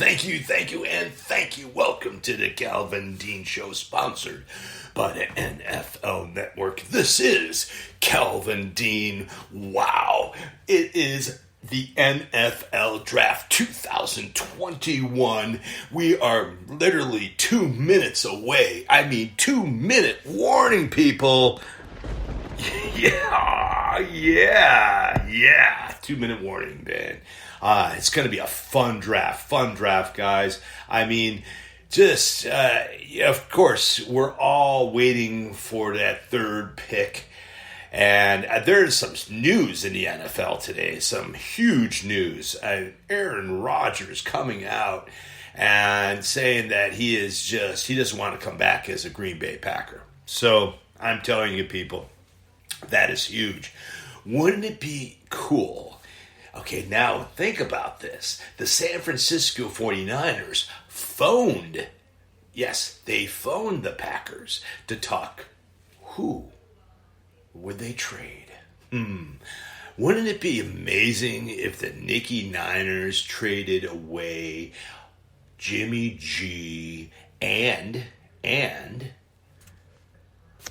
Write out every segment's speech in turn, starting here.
thank you, and thank you. Welcome to the Calvin Dean Show, sponsored by the NFL Network. This is Calvin Dean. Wow, it is the NFL Draft 2021. We are literally 2 minutes away. 2-minute warning, people. Yeah. 2-minute warning, man. It's going to be a fun draft, guys. Of course, we're all waiting for that third pick. And there's some news in the NFL today, some huge news. Aaron Rodgers coming out and saying that he doesn't want to come back as a Green Bay Packer. So I'm telling you, people, that is huge. Wouldn't it be cool? Okay, now think about this. The San Francisco 49ers phoned the Packers to talk. Who would they trade? Wouldn't it be amazing if the Nicky Niners traded away Jimmy G and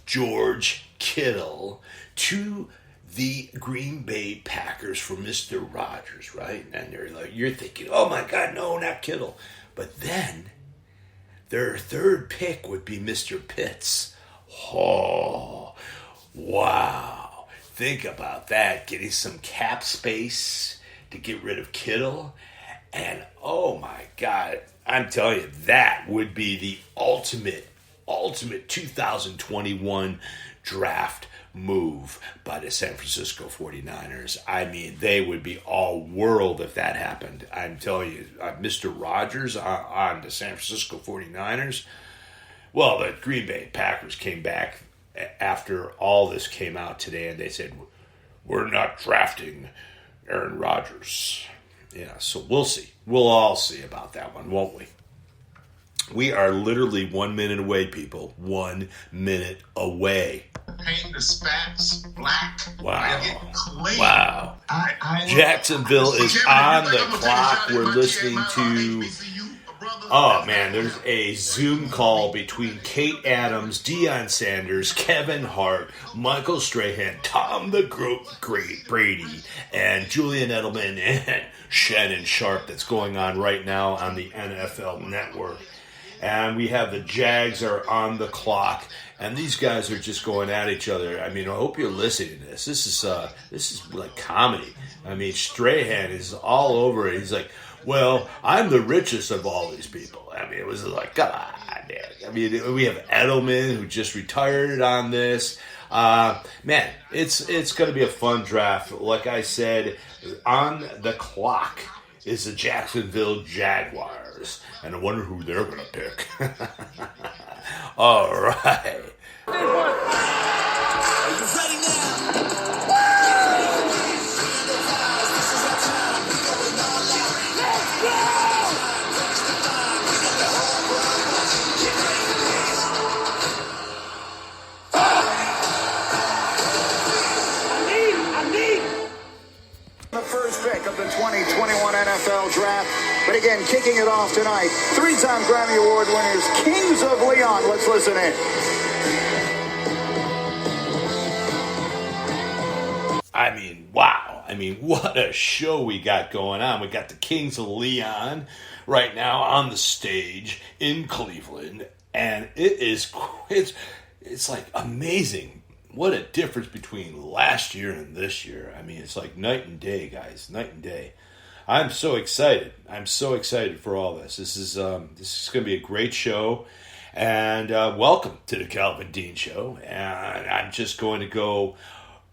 George Kittle to the Green Bay Packers for Mr. Rodgers, right? And you're thinking, oh my God, no, not Kittle. But then their third pick would be Mr. Pitts. Oh, wow. Think about that. Getting some cap space to get rid of Kittle. And oh my God, I'm telling you, that would be the ultimate 2021 draft move by the San Francisco 49ers. They would be all world if that happened. I'm telling you, Mr. Rodgers on the San Francisco 49ers. Well, the Green Bay Packers came back after all this came out today, and they said, we're not drafting Aaron Rodgers. Yeah, so we'll see. We'll all see about that one, won't we? We are literally 1 minute away, people. 1 minute away. Paint the spats black. Wow. Jacksonville is on the clock. We're listening to... Oh, man, there's a Zoom call between Kate Adams, Deion Sanders, Kevin Hart, Michael Strahan, Tom the Great Brady, and Julian Edelman and Shannon Sharp that's going on right now on the NFL Network. And we have the Jags are on the clock, and these guys are just going at each other. I hope you're listening to this. This is like comedy. Strahan is all over it. He's like, well, I'm the richest of all these people. It was like, God, man. We have Edelman who just retired on this. Man, it's going to be a fun draft. Like I said, on the clock is the Jacksonville Jaguars. And I wonder who they're going to pick. All right. Are you ready now? Let's go! I need the first pick of the 2021 NFL Draft. But again, kicking it off tonight, 3-time Grammy Award winners, Kings of Leon. Let's listen in. Wow. What a show we got going on. We got the Kings of Leon right now on the stage in Cleveland. And it's like amazing. What a difference between last year and this year. It's like night and day, guys. Night and day. I'm so excited. For all this. This is going to be a great show. And welcome to the Calvin Dean Show. And I'm just going to go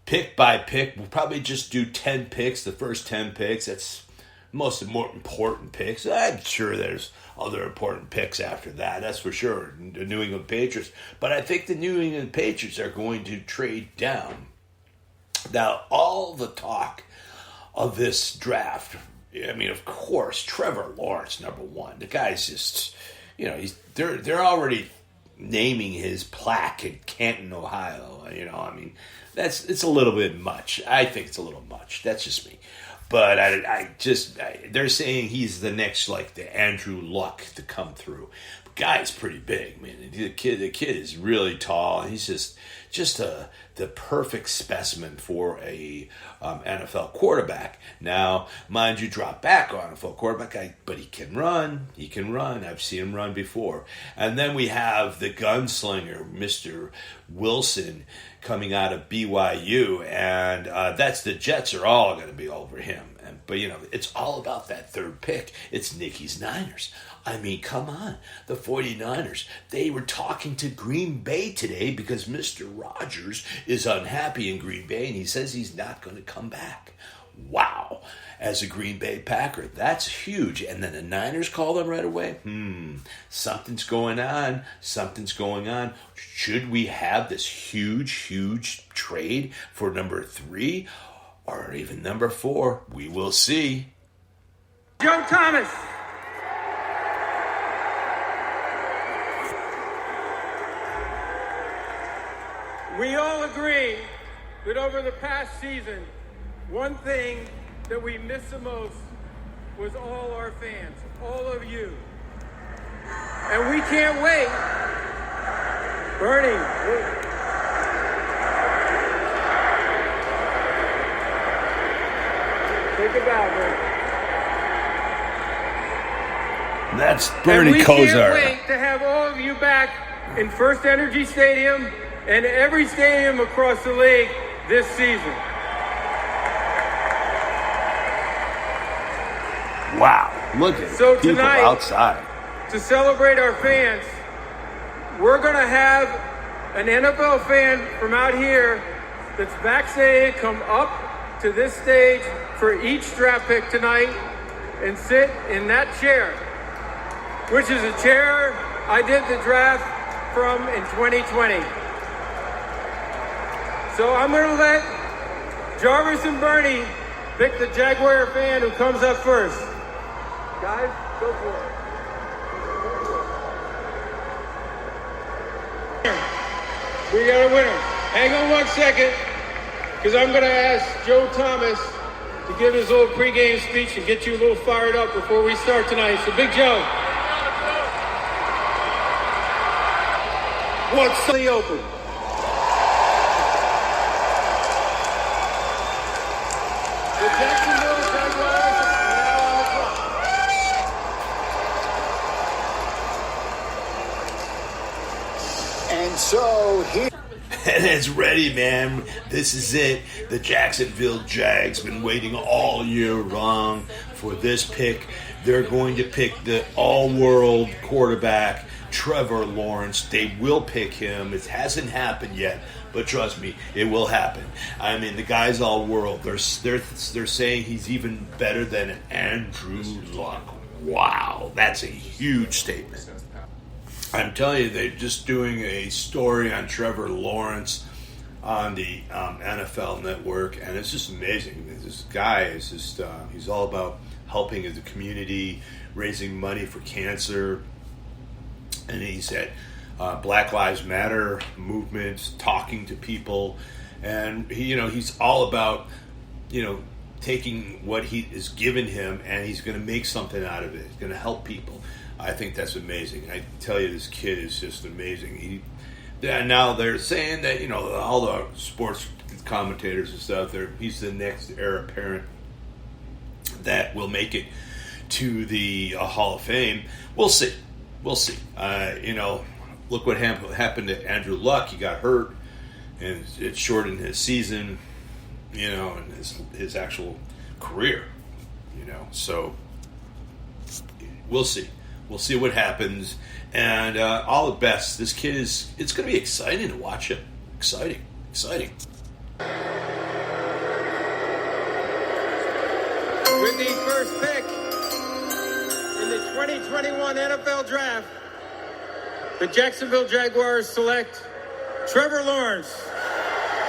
pick by pick. We'll probably just do 10 picks, the first 10 picks. That's most important picks. I'm sure there's other important picks after that. That's for sure. The New England Patriots. But I think the New England Patriots are going to trade down. Now, all the talk of this draft, of course, Trevor Lawrence, number one. The guy's just, they're already naming his plaque in Canton, Ohio. It's a little bit much. I think it's a little much. That's just me. But they're saying he's the next, like, the Andrew Luck to come through. But guy's pretty big, man. The kid is really tall. He's just the perfect specimen for a NFL quarterback. Now, mind you, drop back on a full quarterback, but he can run. He can run. I've seen him run before. And then we have the gunslinger, Mr. Wilson, coming out of BYU, and that's the Jets are all going to be over him. But, it's all about that third pick. It's Nicky's Niners. I mean, come on. The 49ers, they were talking to Green Bay today because Mr. Rogers is unhappy in Green Bay, and he says he's not going to come back. Wow. As a Green Bay Packer, that's huge. And then the Niners call them right away. Something's going on. Something's going on. Should we have this huge trade for number 3 or even number 4? We will see. Joe Thomas. We all agree that over the past season, one thing that we missed the most was all our fans, all of you. And we can't wait. Bernie. Take a bow, Bernie. That's Bernie Kosar. And we can't wait to have all of you back in First Energy Stadium and every stadium across the league this season. Wow, look at people tonight, outside. To celebrate our fans, we're going to have an NFL fan from out here that's vaccinated come up to this stage for each draft pick tonight and sit in that chair, which is a chair I did the draft from in 2020. So I'm going to let Jarvis and Bernie pick the Jaguar fan who comes up first. Guys, go for it. We got a winner. Hang on 1 second, because I'm going to ask Joe Thomas to give his little pregame speech and get you a little fired up before we start tonight. So, Big Joe. What's the open? The Jacksonville Jaguars are now on the clock. And so here. And it's ready, man. This is it. The Jacksonville Jags been waiting all year long for this pick. They're going to pick the all-world quarterback, Trevor Lawrence. They will pick him. It hasn't happened yet, but trust me, it will happen. I mean, the guy's all-world. They're saying he's even better than Andrew Luck. Wow, that's a huge statement. I'm telling you, they're just doing a story on Trevor Lawrence on the NFL Network, and it's just amazing. This guy is just, he's all about helping the community, raising money for cancer, and he's at Black Lives Matter movements, talking to people, and he's all about, taking what he is given him, and he's going to make something out of it. He's going to help people. I think that's amazing. I tell you, this kid is just amazing. Now they're saying that, all the sports commentators and stuff, he's the next heir apparent that will make it to the Hall of Fame. We'll see. Look what happened to Andrew Luck. He got hurt, and it shortened his season, and his actual career, So we'll see. We'll see what happens, and all the best. This kid it's going to be exciting to watch him. Exciting. With the first pick in the 2021 NFL Draft, the Jacksonville Jaguars select Trevor Lawrence,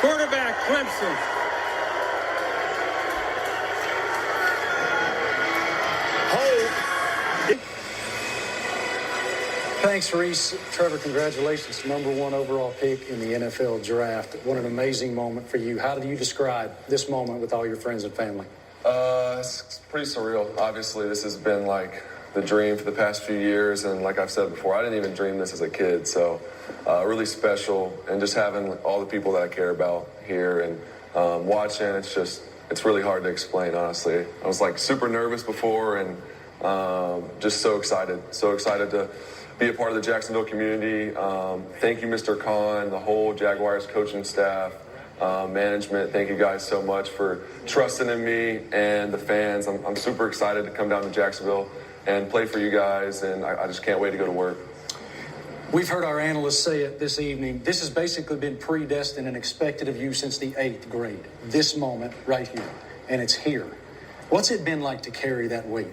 quarterback, Clemson. Thanks, Reese. Trevor, congratulations. #1 overall pick in the NFL Draft. What an amazing moment for you. How do you describe this moment with all your friends and family? It's pretty surreal. Obviously, this has been like the dream for the past few years, and like I've said before, I didn't even dream this as a kid. So, really special, and just having all the people that I care about here and watching, it's really hard to explain, honestly. I was like super nervous before, and just so excited to be a part of the Jacksonville community. Thank you, Mr. Khan, the whole Jaguars coaching staff. Management, thank you guys so much for trusting in me and the fans. I'm super excited to come down to Jacksonville and play for you guys, and I just can't wait to go to work. We've heard our analysts say it this evening. This has basically been predestined and expected of you since the 8th grade. This moment right here, and it's here. What's it been like to carry that weight?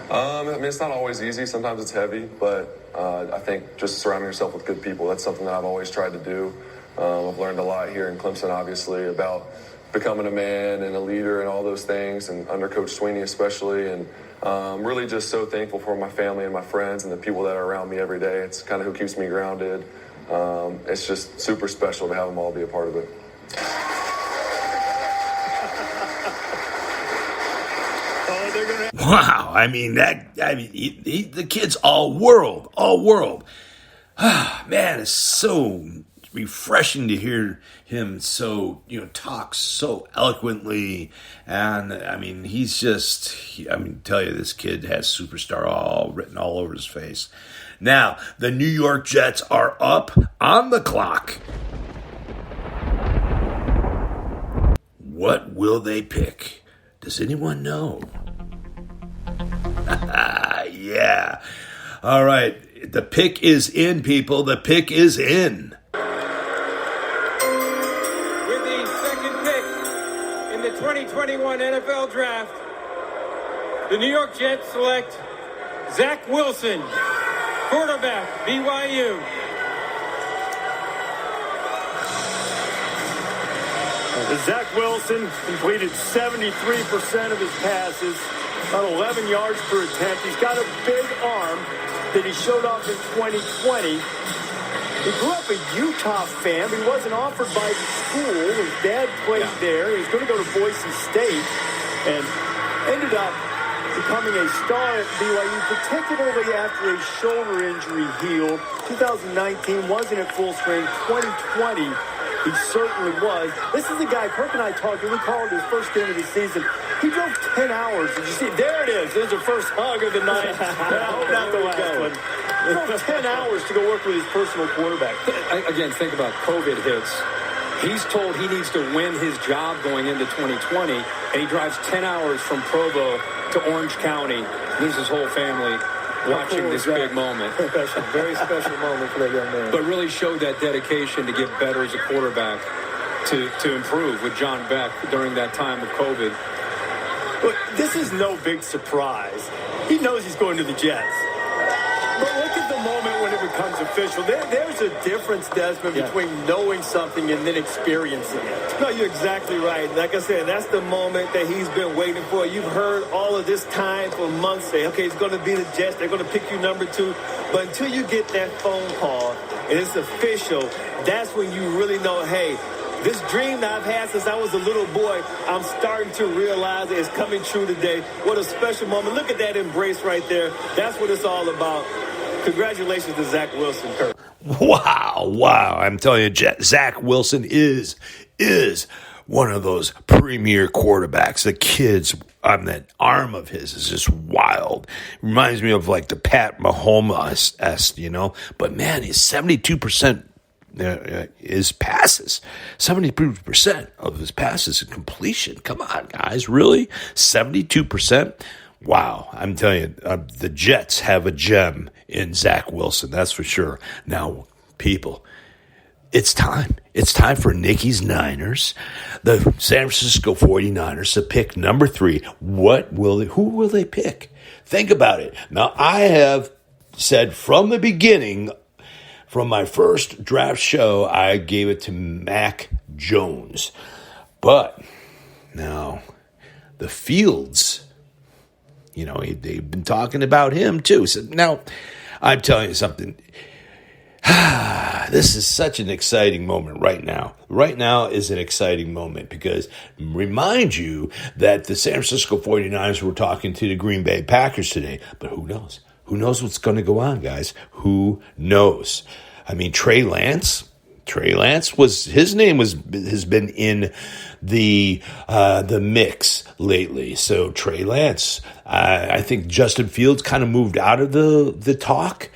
I mean, it's not always easy. Sometimes it's heavy, but I think just surrounding yourself with good people, that's something that I've always tried to do. I've learned a lot here in Clemson, obviously, about becoming a man and a leader and all those things, and under Coach Sweeney especially. And really just so thankful for my family and my friends and the people that are around me every day. It's kind of who keeps me grounded. It's just super special to have them all be a part of it. Wow, I mean the kid's all world. Man, it's so refreshing to hear him talk so eloquently, and I mean tell you, this kid has superstar all written all over his face. Now the New York Jets are up on the clock. What will they pick? Does anyone know? Yeah. All right. The pick is in, people. The pick is in. With the second pick in the 2021 NFL Draft, the New York Jets select Zach Wilson, quarterback, BYU. Zach Wilson completed 73% of his passes, about 11 yards per attempt. He's got a big arm that he showed off in 2020. He grew up a Utah fan, but he wasn't offered by the school. His dad played there. He was going to go to Boise State and ended up becoming a star at BYU, particularly after a shoulder injury healed. 2019 wasn't at full strength. 2020, he certainly was. This is the guy, Kirk and I talked, and we called his first game of the season. He drove 10 hours. Did you see? There it is. There's the first hug of the night. I hope not the last one. He drove 10 hours to go work with his personal quarterback. Again, think about COVID hits. He's told he needs to win his job going into 2020, and he drives 10 hours from Provo to Orange County. There's his whole family watching this big moment. Very special moment for that young man. But really showed that dedication to get better as a quarterback, to improve with John Beck during that time of COVID. Look, this is no big surprise. He knows he's going to the Jets. But look at the moment when it becomes official. There's a difference, Desmond, between knowing something and then experiencing it. No, you're exactly right. Like I said, that's the moment that he's been waiting for. You've heard all of this time for months say, okay, it's going to be the Jets. They're going to pick you number 2. But until you get that phone call and it's official, that's when you really know, hey, this dream that I've had since I was a little boy, I'm starting to realize it's coming true today. What a special moment. Look at that embrace right there. That's what it's all about. Congratulations to Zach Wilson, Kirk. Wow. I'm telling you, Zach Wilson is one of those premier quarterbacks. The kid's on that arm of his is just wild. Reminds me of like the Pat Mahomes-esque, But man, he's 72%. His passes, 72% of his passes in completion. Come on, guys, really? 72%? Wow, I'm telling you, the Jets have a gem in Zach Wilson, that's for sure. Now, people, it's time. It's time for Nikki's Niners, the San Francisco 49ers, to pick number 3. Who will they pick? Think about it. Now, I have said from the beginning, from my first draft show, I gave it to Mac Jones. But now the Fields, they've been talking about him too. So now I'm telling you something. This is such an exciting moment right now. Right now is an exciting moment because remind you that the San Francisco 49ers were talking to the Green Bay Packers today. But who knows? Who knows what's going to go on, guys? Who knows? I mean, Trey Lance his name has been in the mix lately. So Trey Lance, I think Justin Fields kind of moved out of the talk,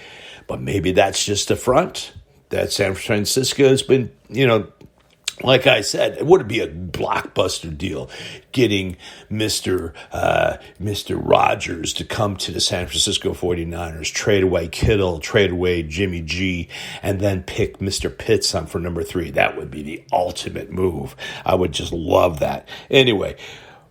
but maybe that's just a front that San Francisco has been, like I said, it would be a blockbuster deal getting Mr. Rodgers to come to the San Francisco 49ers, trade away Kittle, trade away Jimmy G, and then pick Mr. Pitts on for number 3. That would be the ultimate move. I would just love that. Anyway,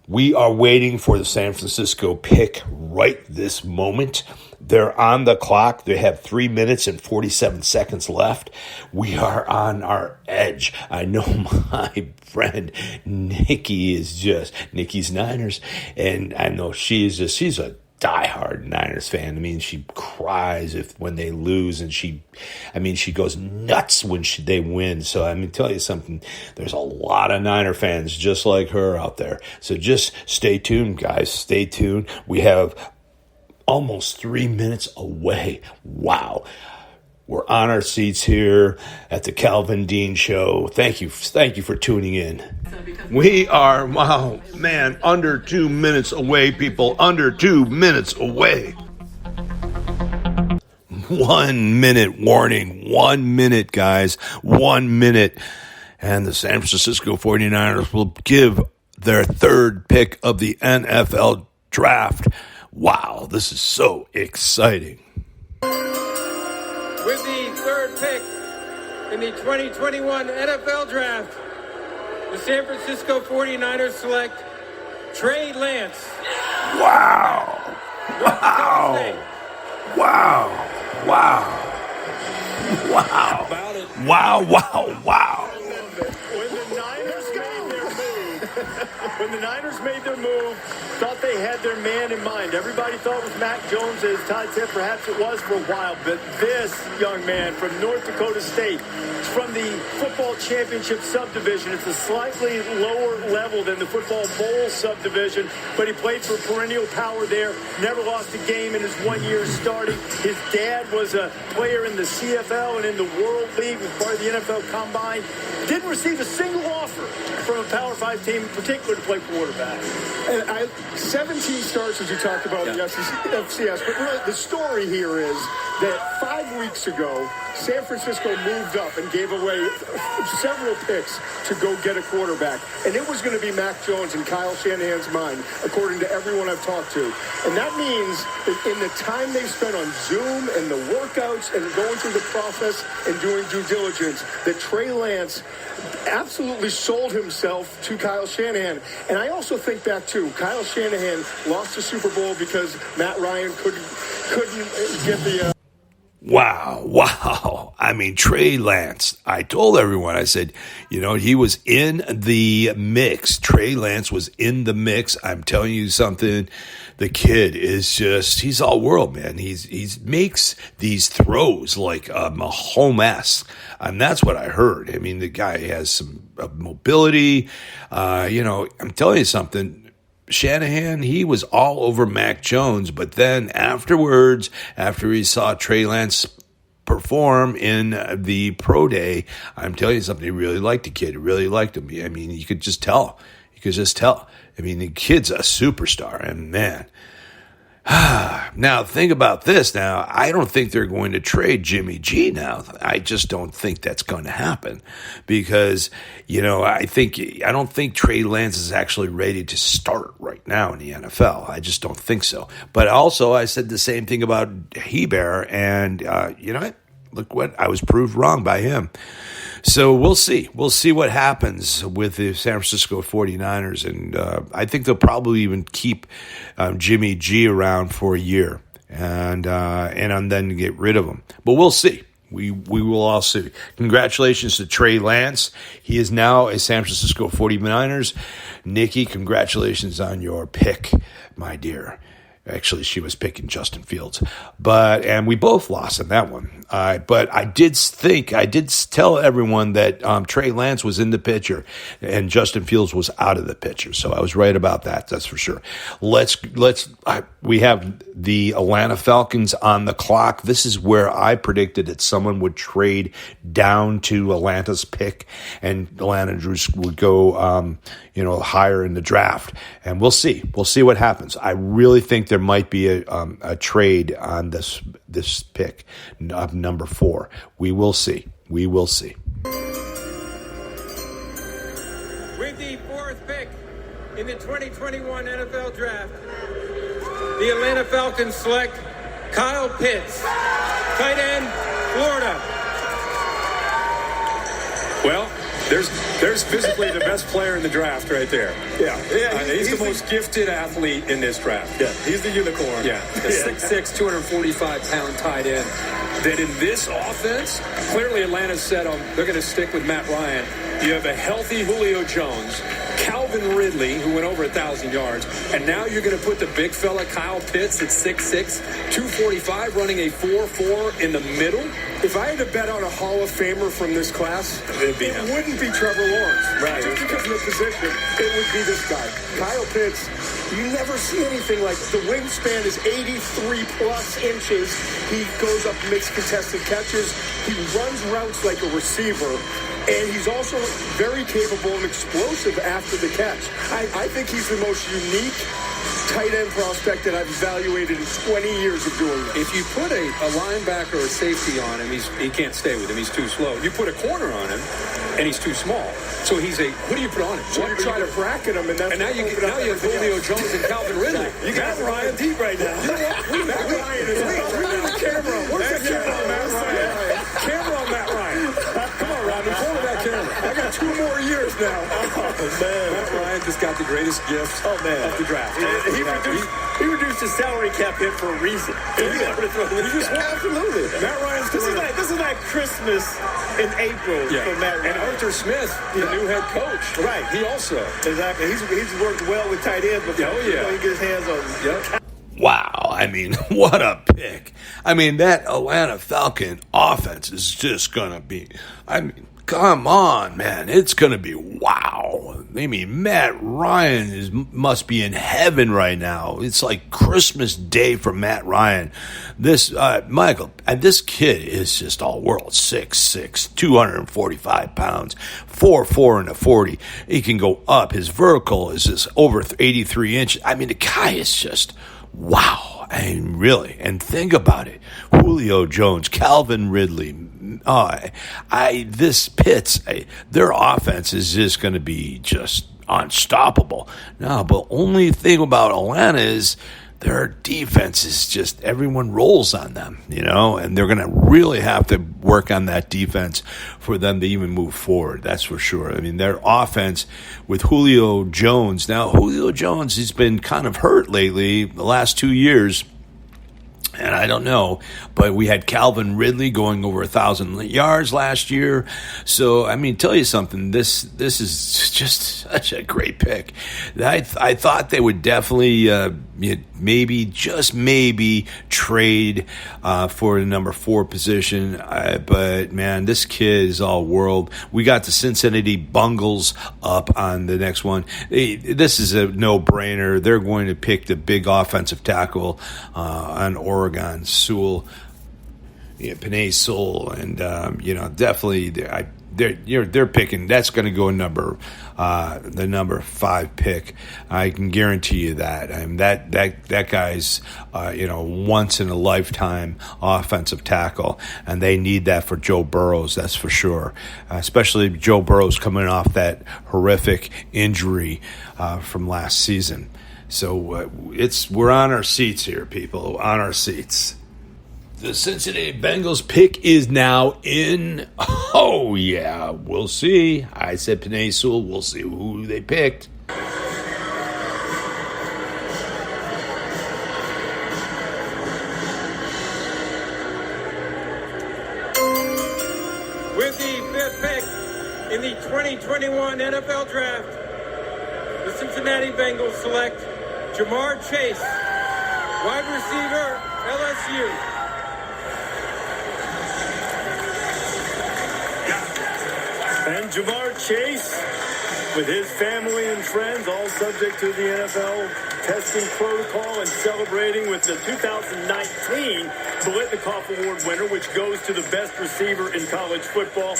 we are waiting for the San Francisco pick right this moment. They're on the clock. They have 3 minutes and 47 seconds left. We are on our edge. I know my friend Nikki's Niners, and I know she's a diehard Niners fan. I mean, she cries when they lose, and she goes nuts when they win. So I mean, tell you something, there's a lot of Niner fans just like her out there. So just stay tuned, guys. Stay tuned. We have almost 3 minutes away. Wow. We're on our seats here at the Calvin Dean Show. Thank you for tuning in. We are, under 2 minutes away, people. Under 2 minutes away. 1 minute warning. 1 minute, guys. 1 minute. And the San Francisco 49ers will give their third pick of the NFL draft. Wow, this is so exciting. With the third pick in the 2021 NFL Draft, the San Francisco 49ers select Trey Lance. Wow. Wow. Wow. Wow. Wow. Wow, wow, wow. When the Niners made their move, thought they had their man in mind. Everybody thought it was Mac Jones, as Todd said. Perhaps it was for a while. But this young man from North Dakota State, from the football championship subdivision. It's a slightly lower level than the football bowl subdivision, but he played for perennial power there. Never lost a game in his 1 year starting. His dad was a player in the CFL and in the World League, was part of the NFL Combine. Didn't receive a single offer from a Power 5 team, in particular, to play quarterback. And 17 starts, as you talked about, in the FCS. But really, the story here is that 5 weeks ago, San Francisco moved up and gave away several picks to go get a quarterback. And it was going to be Mac Jones in Kyle Shanahan's mind, according to everyone I've talked to. And that means that in the time they've spent on Zoom and the workouts and going through the process and doing due diligence, that Trey Lance absolutely sold himself to Kyle Shanahan. And I also think back, too, Kyle Shanahan lost the Super Bowl because Matt Ryan couldn't get the... Wow. I mean, Trey Lance, I told everyone, I said, he was in the mix. Trey Lance was in the mix. I'm telling you something. The kid is he's all world, man. He makes these throws like Mahomes-esque. And that's what I heard. I mean, the guy has some mobility. I'm telling you something. Shanahan, he was all over Mac Jones, but then afterwards, after he saw Trey Lance perform in the pro day, I'm telling you something, he really liked the kid. He really liked him. I mean, you could just tell. I mean, the kid's a superstar, and man. Now, think about this. Now, I don't think they're going to trade Jimmy G now. I just don't think that's going to happen because, I don't think Trey Lance is actually ready to start right now in the NFL. I just don't think so. But also, I said the same thing about Heber, and look what I was proved wrong by him. So we'll see. We'll see what happens with the San Francisco 49ers. And I think they'll probably even keep Jimmy G around for a year and then get rid of him. But we'll see. We will all see. Congratulations to Trey Lance. He is now a San Francisco 49ers. Nikki, congratulations on your pick, my dear. Actually, she was picking Justin Fields, and we both lost in that one. But I did tell everyone that Trey Lance was in the picture and Justin Fields was out of the picture. So I was right about that. That's for sure. We have the Atlanta Falcons on the clock. This is where I predicted that someone would trade down to Atlanta's pick and Atlanta would go, higher in the draft. And we'll see. We'll see what happens. I really think there might be a trade on this pick of number 4. We will see. We will see. With the 4th pick in the 2021 NFL Draft, the Atlanta Falcons select Kyle Pitts, tight end, Florida. Well, there's physically the best player in the draft right there. Yeah. He's the most gifted athlete in this draft. Yeah, he's the unicorn. Yeah, the 6'6", 245-pound tight end. That in this offense, clearly Atlanta said they're going to stick with Matt Ryan. You have a healthy Julio Jones, Calvin Ridley, who went over 1,000 yards, and now you're going to put the big fella Kyle Pitts at 6'6", 245, running a 4.4 in the middle. If I had to bet on a Hall of Famer from this class, it wouldn't be Trevor Lawrence. Right. Just because of the position, it would be this guy. Kyle Pitts, you never see anything like it. The wingspan is 83-plus inches. He goes up and makes contested catches. He runs routes like a receiver. And he's also very capable and explosive after the catch. I think he's the most unique tight end prospect that I've evaluated in 20 years of doing this. If you put a linebacker or a safety on him, he can't stay with him. He's too slow. You put a corner on him, and he's too small. So what do you put on him? So you try to bracket him, and now you have Julio Jones and Calvin Ridley. You got Ryan deep right now. Matt Ryan is we need a camera. Where's the camera on Matt Ryan? Camera on Matt Ryan. Come on, Rodney, pull that camera. I got 2 more years now. Oh, man. Matt Ryan just got the greatest gift of the draft. He reduced his salary cap hit for a reason. Absolutely. Matt Ryan's this is like Christmas in April for Matt Ryan. And Arthur Smith, the new head coach. Right. He also. Exactly. He's worked well with tight ends, but he gets his hands on them. Yep. Wow. I mean, what a pick. I mean, that Atlanta Falcon offense is just going to be, come on, man. It's going to be wow. I mean, Matt Ryan must be in heaven right now. It's like Christmas Day for Matt Ryan. This, Michael, and this kid is just all world. 6'6", 245 pounds, 4'4" in a 40. He can go up. His vertical is just over 83 inches. I mean, the guy is just wow. I mean, really. And think about it. Julio Jones, Calvin Ridley, this Pitts, their offense is just going to be just unstoppable. No, but only thing about Atlanta is their defense is just everyone rolls on them, and they're going to really have to work on that defense for them to even move forward. That's for sure. I mean, their offense with Julio Jones. Now, Julio Jones has been kind of hurt lately, the last 2 years. And I don't know, but we had Calvin Ridley going over 1,000 yards last year. So, I mean, tell you something, this is just such a great pick. I thought they would definitely maybe trade for the number 4 position. But, man, this kid is all world. We got the Cincinnati Bengals up on the next one. This is a no-brainer. They're going to pick the big offensive tackle on Oregon, Sewell, Penei Sewell, and definitely they're picking. That's going to go the number 5 pick. I can guarantee you that. I mean, that guy's once in a lifetime offensive tackle, and they need that for Joe Burrows. That's for sure. Especially Joe Burrows coming off that horrific injury from last season. So we're on our seats here, people. On our seats. The Cincinnati Bengals pick is now in. Oh, yeah. We'll see. I said Penei Sewell. We'll see who they picked. With the 5th pick in the 2021 NFL Draft, the Cincinnati Bengals select Jamar Chase, wide receiver, LSU. And Jamar Chase, with his family and friends, all subject to the NFL testing protocol and celebrating with the 2019 Biletnikoff Award winner, which goes to the best receiver in college football.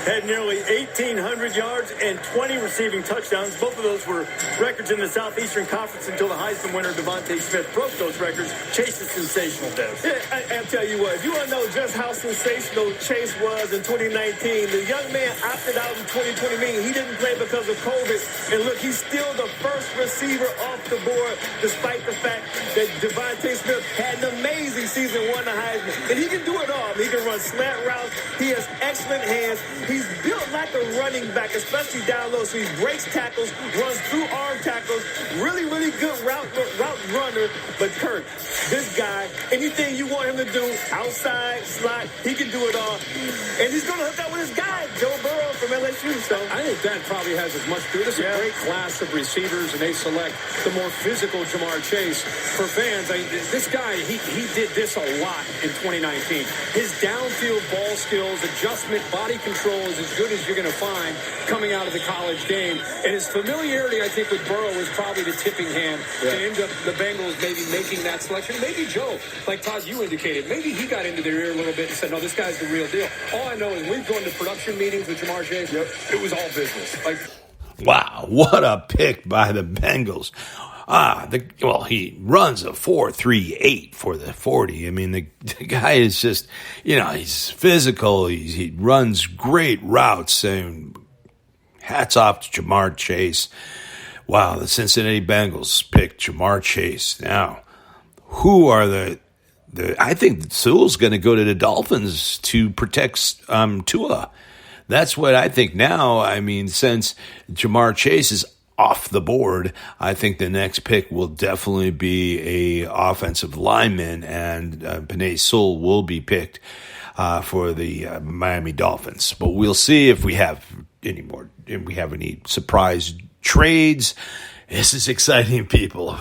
Had nearly 1,800 yards and 20 receiving touchdowns. Both of those were records in the Southeastern Conference until the Heisman winner DeVonta Smith broke those records. Chase is sensational, Des. Yeah, I'll tell you what, if you want to know just how sensational Chase was in 2019, the young man opted out in 2020, meaning he didn't play because of COVID. And look, he's still the first receiver off the board, despite the fact that DeVonta Smith had an amazing season, won the Heisman. And he can do it all. He can run slant routes. He has excellent hands. He's built like a running back, especially down low. So he breaks tackles, runs through arm tackles. Really, really good route runner. But Kirk, this guy, anything you want him to do, outside, slot, he can do it all. And he's going to hook up with his guy, Joe Burrow from LSU. So I think that probably has as much to it. This is a great class of receivers, and they select the more physical Jamar Chase. For fans, this guy, he did this a lot in 2019. His downfield ball skills, adjustment, body control is as good as you're going to find coming out of the college game. And his familiarity, I think, with Burrow is probably the tipping hand to end up the Bengals maybe making that selection. Maybe Joe, like Todd, you indicated, maybe he got into their ear a little bit and said, no, this guy's the real deal. All I know is we've gone to production meetings with Jamar Chase. It was all business. Wow, what a pick by the Bengals. He runs a 4.38 for the 40. I mean, the guy is just, he's physical. He runs great routes. And hats off to Jamar Chase. Wow, the Cincinnati Bengals picked Jamar Chase. Now, who are I think Sewell's going to go to the Dolphins to protect Tua. That's what I think now. I mean, since Jamar Chase is off the board, I think the next pick will definitely be a offensive lineman, and Penei Sewell will be picked for the Miami Dolphins. But we'll see if we have any surprise trades. This is exciting, people.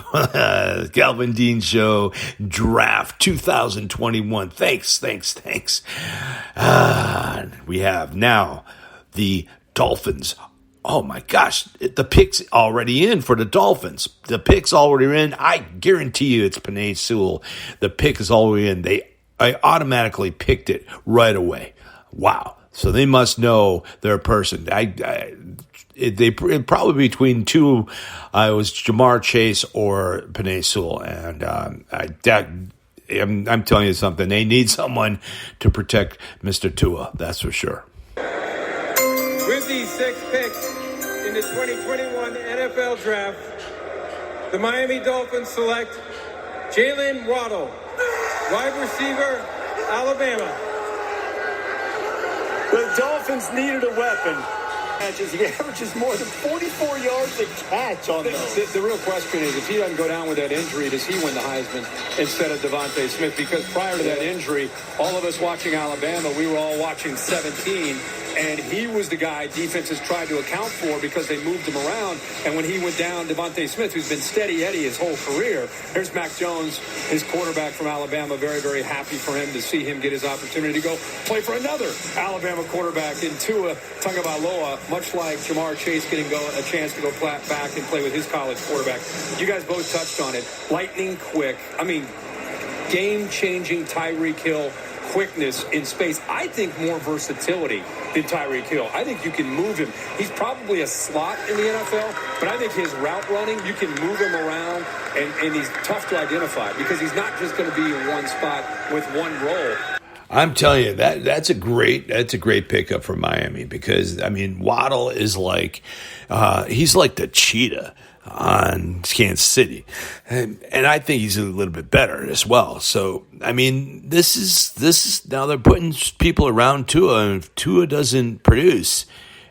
Calvin Dean Show Draft 2021. Thanks. We have now the Dolphins. Oh, my gosh. The pick's already in for the Dolphins. The pick's already in. I guarantee you it's Penei Sewell. The pick is already in. I automatically picked it right away. Wow. So they must know their person. It probably between two, it was Jamar Chase or Penei Sewell, and I'm telling you something. They need someone to protect Mr. Tua. That's for sure. With these 6 picks in the 2021 NFL Draft, the Miami Dolphins select Jalen Waddle, wide receiver, Alabama. The Dolphins needed a weapon. He averages more than 44 yards a catch on those. The real question is, if he doesn't go down with that injury, does he win the Heisman instead of DeVonta Smith? Because prior to that injury, all of us watching Alabama, we were all watching 17, and he was the guy defenses tried to account for because they moved him around. And when he went down, DeVonta Smith, who's been steady Eddie his whole career, here's Mac Jones, his quarterback from Alabama, very, very happy for him to see him get his opportunity to go play for another Alabama quarterback in Tua Tagovailoa, much like Jamar Chase getting a chance to go back and play with his college quarterback. You guys both touched on it. Lightning quick. I mean, game-changing Tyreek Hill quickness in space. I think more versatility than Tyreek Hill. I think you can move him. He's probably a slot in the NFL, but I think his route running, you can move him around, and he's tough to identify because he's not just going to be in one spot with one role. I'm telling you, that's a great pickup for Miami because, I mean, Waddle is like, he's like the cheetah on Kansas City. And I think he's a little bit better as well. So, I mean, this is now they're putting people around Tua, and if Tua doesn't produce,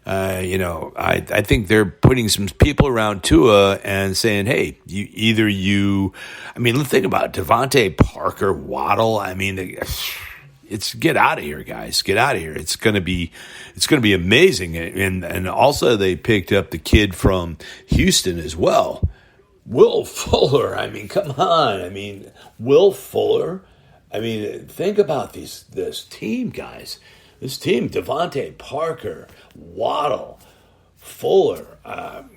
I think they're putting some people around Tua and saying, hey, let's think about it. Devontae Parker, Waddle. I mean, it's get out of here, guys. Get out of here. It's gonna be amazing. And also they picked up the kid from Houston as well. Will Fuller, I mean, come on. I mean, Will Fuller. I mean, think about this team, guys. This team, Devontae Parker, Waddle, Fuller.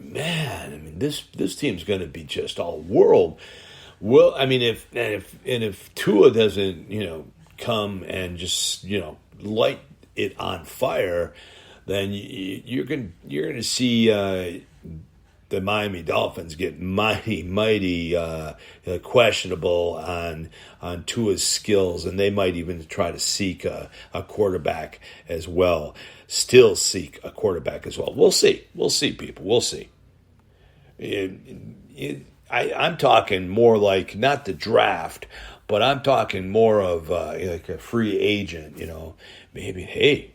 Man, I mean, this team's going to be just all world. Well, I mean, if Tua doesn't, come and just, light it on fire, then you're going to see the Miami Dolphins get mighty questionable on Tua's skills, and they might even try to seek a quarterback as well. Still seek a quarterback as well. We'll see. We'll see, people. We'll see. I'm talking more like not the draft, but I'm talking more of like a free agent. Maybe, hey,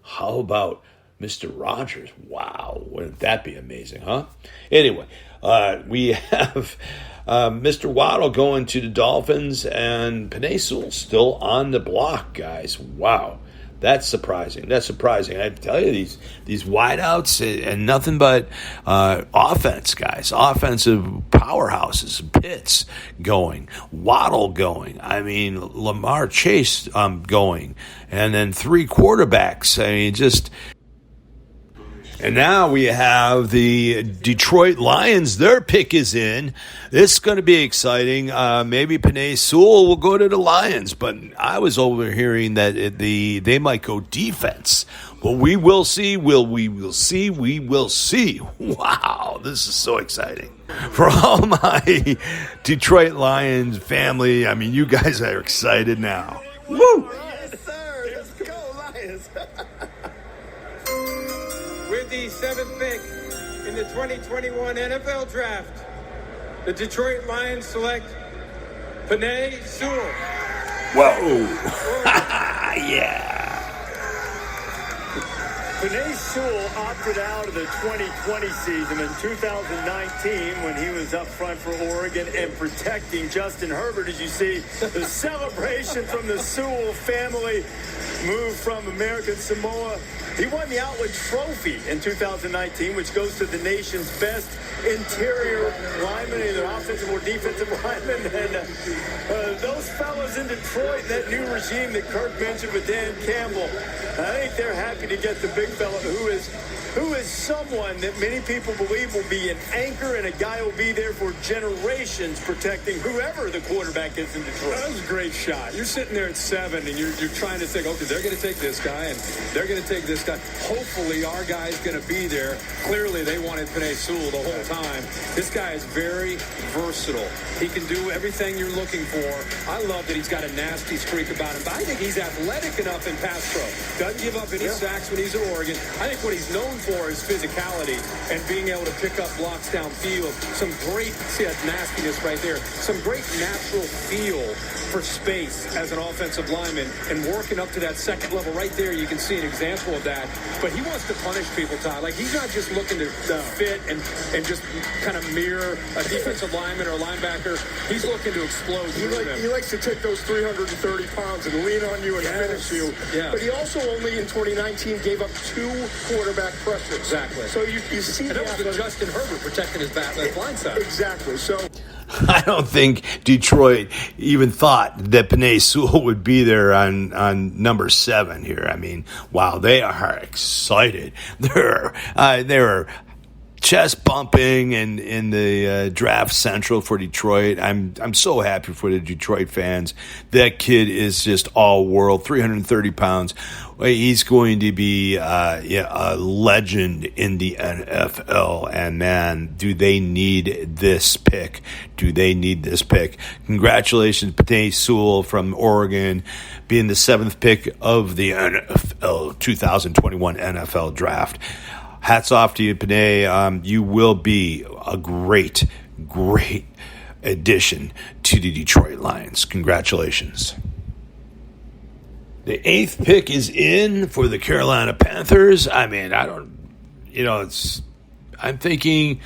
how about Mr. Rogers? Wow, wouldn't that be amazing, huh? Anyway, we have Mr. Waddle going to the Dolphins, and Penei Sewell still on the block, guys. Wow, that's surprising. That's surprising. I tell you, these wideouts and nothing but offense, guys. Offensive powerhouses, Pitts going, Waddle going. I mean, Lamar Chase going, and then 3 quarterbacks. I mean, just. And now we have the Detroit Lions. Their pick is in. This is going to be exciting. Maybe Penei Sewell will go to the Lions, but I was overhearing that they might go defense. Well, we will see. We will see. Wow, this is so exciting. For all my Detroit Lions family, I mean, you guys are excited now. Woo! Yes, sir. Let's go, Lions. With the 7th pick in the 2021 NFL Draft, the Detroit Lions select Penei Sewell. Whoa. Yeah. Penei Sewell opted out of the 2020 season in 2019 when he was up front for Oregon and protecting Justin Herbert. As you see, the celebration from the Sewell family moved from American Samoa. He won the Outland Trophy in 2019, which goes to the nation's best interior lineman, either offensive or defensive lineman. And those fellas in Detroit, that new regime that Kirk mentioned with Dan Campbell, I think they're happy to get the big fella who is someone that many people believe will be an anchor and a guy who will be there for generations protecting whoever the quarterback is in Detroit. That was a great shot. You're sitting there at 7 and you're trying to think, okay, they're going to take this guy and they're going to take this guy. Hopefully our guy's going to be there. Clearly they wanted Penei Sewell the whole time. This guy is very versatile. He can do everything you're looking for. I love that he's got a nasty streak about him, but I think he's athletic enough in pass pro. Doesn't give up any sacks when he's at Oregon. I think what he's known for is physicality and being able to pick up blocks downfield. Some great, see that nastiness right there, some great natural feel for space as an offensive lineman and working up to that second level right there. You can see an example of that. But he wants to punish people, Todd. Like, he's not just looking to fit and just kind of mirror a defensive lineman or a linebacker. He's looking to explode through them. He likes to take those 330 pounds and lean on you and finish you. Yes. But he also only in 2019 gave up 2 quarterback pressures. Exactly. So you see and that was with Justin Herbert protecting his blind side. Exactly. So I don't think Detroit even thought that Penei Sewell would be there on number 7 here. I mean, wow, they are excited. They're chest bumping in the draft central for Detroit. I'm so happy for the Detroit fans. That kid is just all world, 330 pounds. He's going to be a legend in the NFL. And man, do they need this pick? Congratulations, Penei Sewell from Oregon, being the 7th pick of the NFL 2021 NFL Draft. Hats off to you, Penei. You will be a great addition to the Detroit Lions. Congratulations. The 8th pick is in for the Carolina Panthers. I mean, I'm thinking,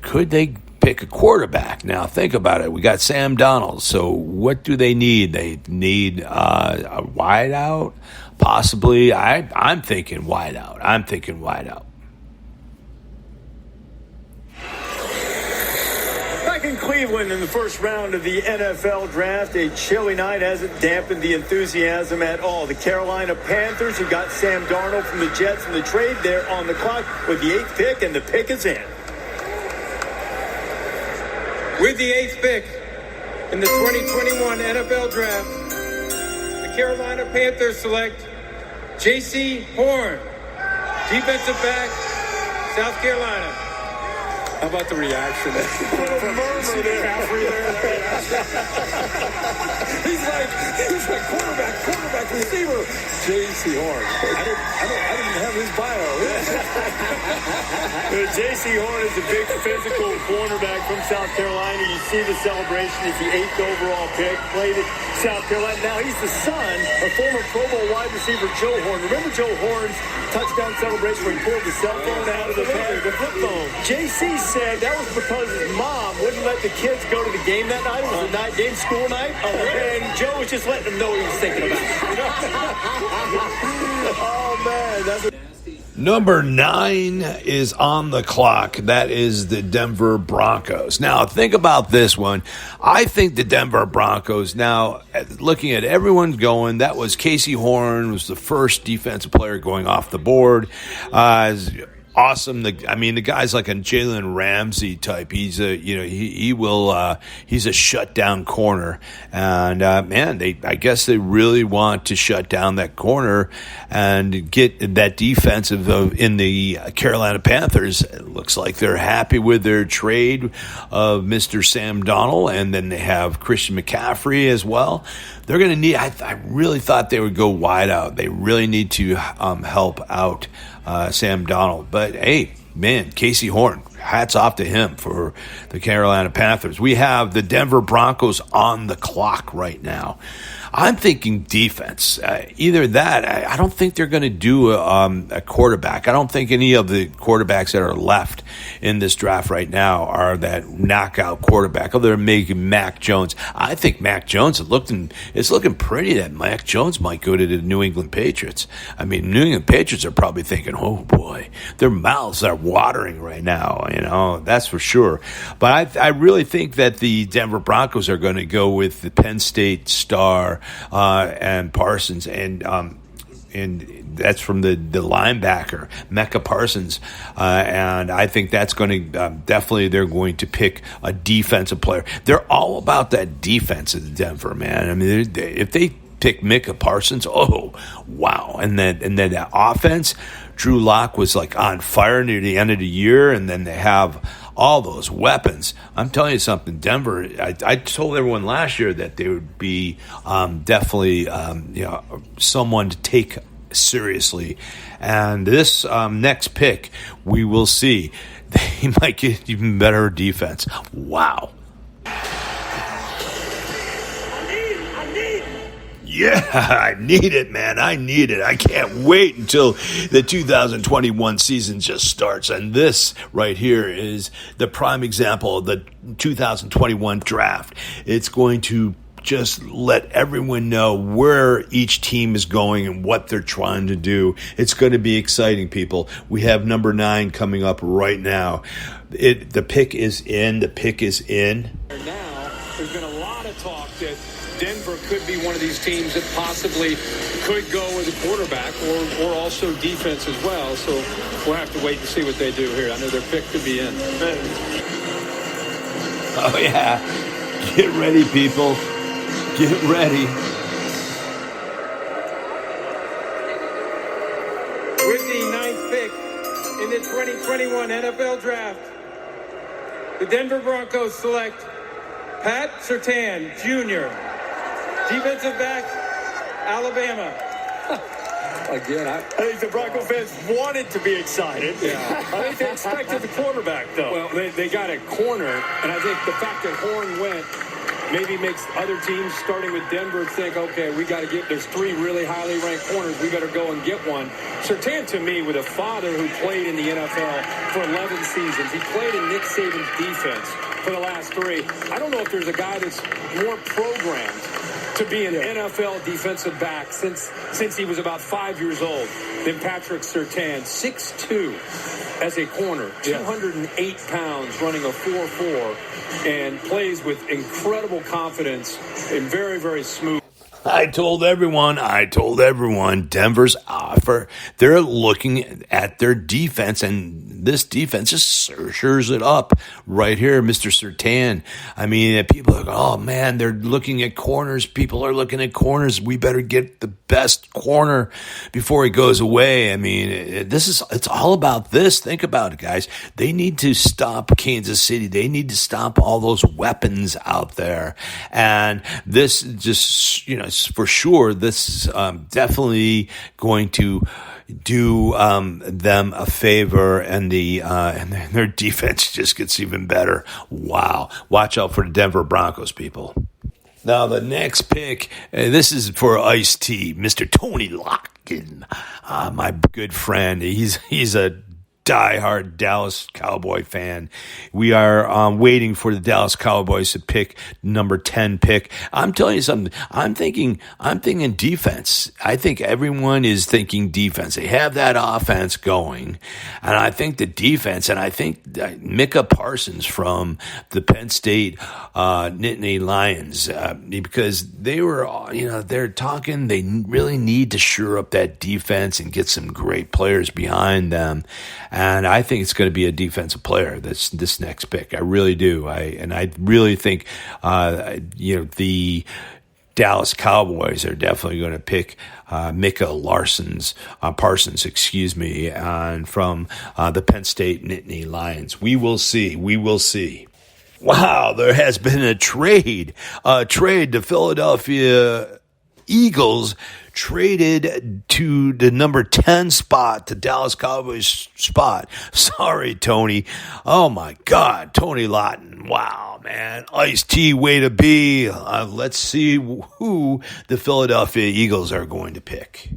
could they pick a quarterback? Now, think about it. We got Sam Darnold. So what do they need? They need a wideout. Possibly, I'm thinking wideout. Cleveland in the first round of the NFL Draft. A chilly night hasn't dampened the enthusiasm at all. The Carolina Panthers, who got Sam Darnold from the Jets in the trade, they're on the clock with the 8th pick, and the pick is in. With the 8th pick in the 2021 NFL Draft, the Carolina Panthers select J.C. Horn, defensive back, South Carolina. How about the reaction? Little murmur there. He's like quarterback, receiver. J.C. Horn. I didn't have his bio. J.C. Horn is a big physical cornerback from South Carolina. You see the celebration. He's the 8th overall pick. Played at South Carolina. Now he's the son of former Pro Bowl wide receiver Joe Horn. Remember Joe Horn's touchdown celebration where he pulled the cell phone out of the bag? The flip phone. J.C. said that was because his mom wouldn't let the kids go to the game that night. It was a night game, school night. And Joe was just letting them know what he was thinking about. Oh, man. That's Number 9 is on the clock. That is the Denver Broncos. Now, think about this one. I think the Denver Broncos, now, looking at everyone going, that was Casey Horn, was the first defensive player going off the board. Awesome. The guy's like a Jalen Ramsey type. He's he's a shutdown corner. And, I guess they really want to shut down that corner and get that defensive in the Carolina Panthers. It looks like they're happy with their trade of Mr. Sam Darnold, and then they have Christian McCaffrey as well. They're going to need, I really thought they would go wide out. They really need to help out Sam Darnold. But, hey, man, Casey Horn, hats off to him for the Carolina Panthers. We have the Denver Broncos on the clock right now. I'm thinking defense. Either that, I don't think they're going to do a quarterback. I don't think any of the quarterbacks that are left in this draft right now are that knockout quarterback, other than maybe Mac Jones. I think Mac Jones, it's looking pretty that Mac Jones might go to the New England Patriots. I mean, New England Patriots are probably thinking, oh boy, their mouths are watering right now, that's for sure. But I really think that the Denver Broncos are going to go with the Penn State star and Parsons, and that's from the linebacker Micah Parsons, and I think that's going to definitely they're going to pick a defensive player. They're all about that defense in Denver, man. I mean, if they pick Micah Parsons, oh wow, and then that offense, Drew Lock was like on fire near the end of the year, and then they have all those weapons. I'm telling you something, Denver, I told everyone last year that they would be definitely someone to take seriously. And this next pick, we will see. They might get even better defense. Wow. Yeah, I need it, man. I need it. I can't wait until the 2021 season just starts. And this right here is the prime example of the 2021 draft. It's going to just let everyone know where each team is going and what they're trying to do. It's going to be exciting, people. We have number 9 coming up right now. The pick is in. The pick is in. Now, there's been a lot of talk that Denver could be one of these teams that possibly could go with a quarterback or also defense as well. So we'll have to wait and see what they do here. I know their pick could be in. Oh, yeah. Get ready, people. Get ready. With the 9th pick in the 2021 NFL Draft, the Denver Broncos select Pat Surtain, Jr., defensive back, Alabama. Again, I think the Bronco fans wanted to be excited. Yeah. I think they expected the quarterback, though. Well, they got a corner, and I think the fact that Horn went maybe makes other teams, starting with Denver, think, okay, we got to get, there's 3 really highly ranked corners, we better go and get one. Surtain, to me, with a father who played in the NFL for 11 seasons, he played in Nick Saban's defense for the last 3. I don't know if there's a guy that's more programmed to be an NFL defensive back since he was about 5 years old than Patrick Surtain. 6'2" as a corner, 208 pounds, running a 4.4, and plays with incredible confidence and very, very smooth. I told everyone, Denver's offer, they're looking at their defense, and this defense just shores it up right here, Mr. Surtain. I mean, people are, oh man, they're looking at corners. People are looking at corners. We better get the best corner before he goes away. I mean, it's all about this. Think about it, guys. They need to stop Kansas City. They need to stop all those weapons out there. And this just, for sure, this is definitely going to do them a favor, and and their defense just gets even better. Wow. Watch out for the Denver Broncos, people. Now, the next pick, this is for Ice-T, Mr. Tony Locken, my good friend. He's a diehard Dallas Cowboy fan. We are waiting for the Dallas Cowboys to pick number 10 pick. I'm telling you something. I'm thinking defense. I think everyone is thinking defense. They have that offense going, and I think the defense, and I think Micah Parsons from the Penn State Nittany Lions, because they were, they're talking. They really need to shore up that defense and get some great players behind them. And I think it's going to be a defensive player this next pick. I really do. I really think the Dallas Cowboys are definitely going to pick Micah Parsons, and from the Penn State Nittany Lions. We will see. Wow, there has been a trade. The Philadelphia Eagles traded to the number 10 spot, the Dallas Cowboys spot. Sorry, Tony. Oh, my God. Tony Lawton. Wow, man. Ice-T, way to be. Let's see who the Philadelphia Eagles are going to pick.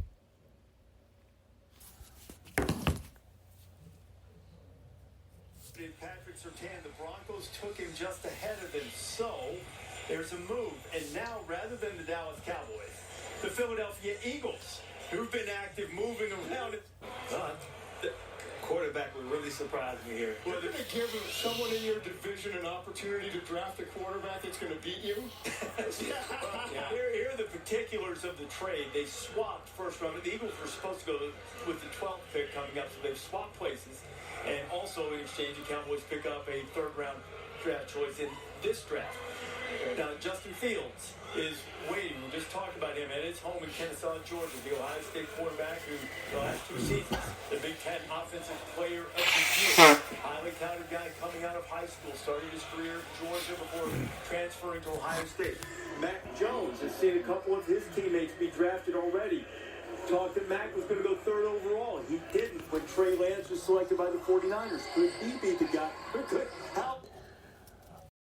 Patrick Surtain, the Broncos took him just ahead of him. So there's a move. And now, rather than the Dallas Cowboys, the Philadelphia Eagles, who've been active moving around. The quarterback would really surprise me here. Well, they're going to give someone in your division an opportunity to draft a quarterback that's going to beat you? Here are the particulars of the trade. They swapped first round. The Eagles were supposed to go with the 12th pick coming up, so they've swapped places. And also, in exchange, the Cowboys pick up a third-round draft choice in this draft. Now, Justin Fields is waiting. We just talked about him, and it's home in Kennesaw, Georgia, the Ohio State quarterback who, the last 2 seasons, the Big Ten Offensive Player of the Year. Highly touted guy coming out of high school, started his career at Georgia before transferring to Ohio State. Mac Jones has seen a couple of his teammates be drafted already. Talked that Mac was going to go 3rd overall. He didn't when Trey Lance was selected by the 49ers. Could he be the guy who could help